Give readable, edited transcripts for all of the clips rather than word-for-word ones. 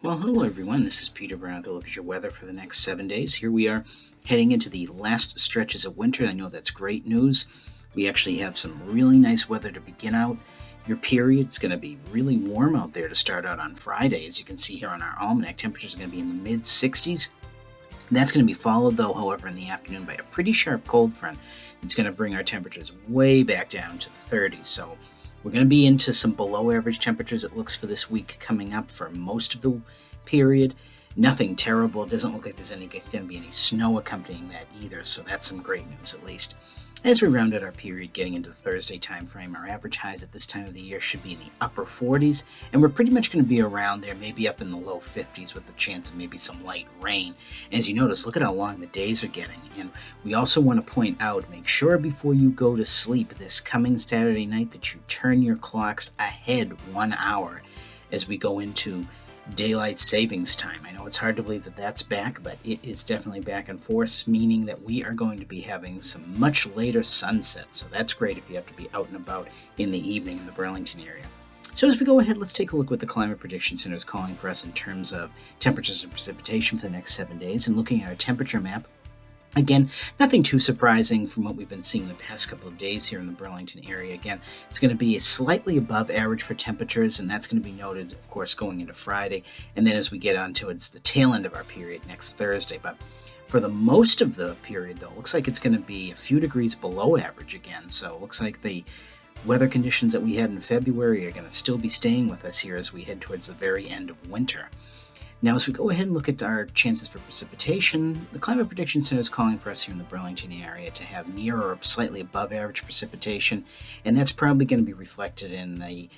Well, hello everyone. This is Peter Brown to look at your weather for the next 7 days. Here we are heading into the last stretches of winter. I know that's great news. We actually have some really nice weather to begin out your period. It's going to be really warm out there to start out on Friday. As you can see here on our almanac, temperatures are going to be in the mid 60s. That's going to be followed, though, however, in the afternoon by a pretty sharp cold front. It's going to bring our temperatures way back down to the 30s. So we're going to be into some below average temperatures, it looks, for this week coming up for most of the period. Nothing terrible. It doesn't look like there's going to be any snow accompanying that either, so that's some great news at least. As we round out our period getting into the Thursday time frame, our average highs at this time of the year should be in the upper 40s, and we're pretty much going to be around there, maybe up in the low 50s with the chance of maybe some light rain. And as you notice, look at how long the days are getting. And we also want to point out, make sure before you go to sleep this coming Saturday night that you turn your clocks ahead 1 hour as we go into daylight savings time. I know it's hard to believe that that's back, but it is definitely back in force, meaning that we are going to be having some much later sunsets. So that's great if you have to be out and about in the evening in the Burlington area. So as we go ahead, let's take a look what the Climate Prediction Center is calling for us in terms of temperatures and precipitation for the next 7 days. And looking at our temperature map, again, nothing too surprising from what we've been seeing the past couple of days here in the Burlington area. Again, it's going to be slightly above average for temperatures, and that's going to be noted, of course, going into Friday. And then as we get on to it's the tail end of our period next Thursday. But for the most of the period, though, it looks like it's going to be a few degrees below average again. So it looks like the weather conditions that we had in February are going to still be staying with us here as we head towards the very end of winter. Now, as we go ahead and look at our chances for precipitation, the Climate Prediction Center is calling for us here in the Burlington area to have near or slightly above average precipitation, and that's probably going to be reflected in the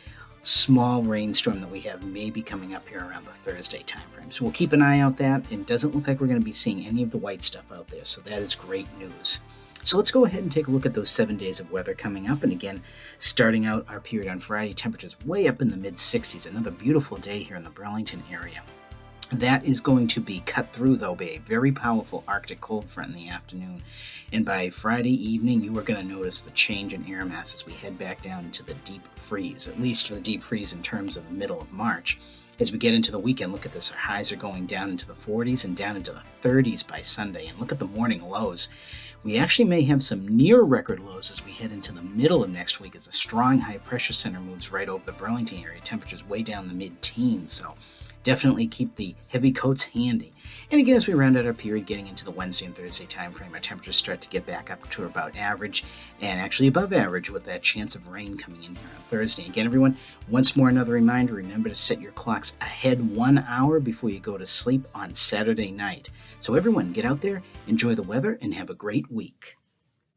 small rainstorm that we have maybe coming up here around the Thursday timeframe. So we'll keep an eye out that. It doesn't look like we're going to be seeing any of the white stuff out there, so that is great news. So let's go ahead and take a look at those 7 days of weather coming up. And again, starting out our period on Friday, temperatures way up in the mid 60s. Another beautiful day here in the Burlington area. That is going to be cut through, though, by a very powerful Arctic cold front in the afternoon. And by Friday evening, you are going to notice the change in air mass as we head back down into the deep freeze, at least for the deep freeze in terms of the middle of March. As we get into the weekend, look at this. Our highs are going down into the 40s and down into the 30s by Sunday. And look at the morning lows. We actually may have some near record lows as we head into the middle of next week as a strong high pressure center moves right over the Burlington area. Temperatures way down the mid-teens, so definitely keep the heavy coats handy. And again, as we round out our period getting into the Wednesday and Thursday time frame, our temperatures start to get back up to about average and actually above average with that chance of rain coming in here on Thursday. Again, everyone, once more another reminder, remember to set your clocks ahead 1 hour before you go to sleep on Saturday night. So everyone, get out there, enjoy the weather, and have a great week.